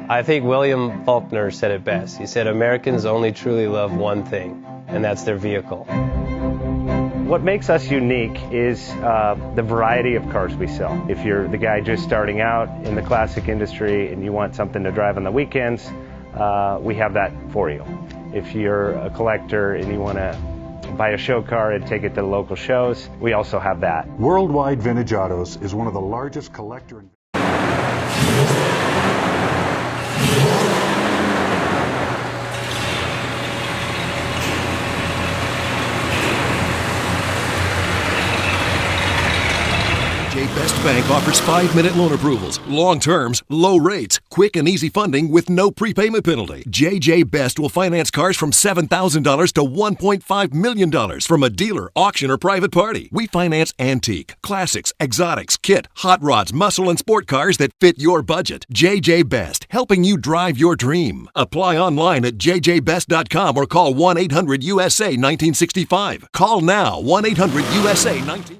I think William Faulkner said it best. He said, Americans only truly love one thing, and that's their vehicle. What makes us unique is the variety of cars we sell. If you're the guy just starting out in the classic industry and you want something to drive on the weekends, we have that for you. If you're a collector and you want to buy a show car and take it to the local shows, we also have that. Worldwide Vintage Autos is one of the largest collector and JJ Best Bank offers 5-minute loan approvals, long terms, low rates, quick and easy funding with no prepayment penalty. JJ Best will finance cars from $7,000 to $1.5 million from a dealer, auction, or private party. We finance antique, classics, exotics, kit, hot rods, muscle, and sport cars that fit your budget. JJ Best, helping you drive your dream. Apply online at jjbest.com or call 1-800-USA-1965. Call now, 1-800-USA-1965.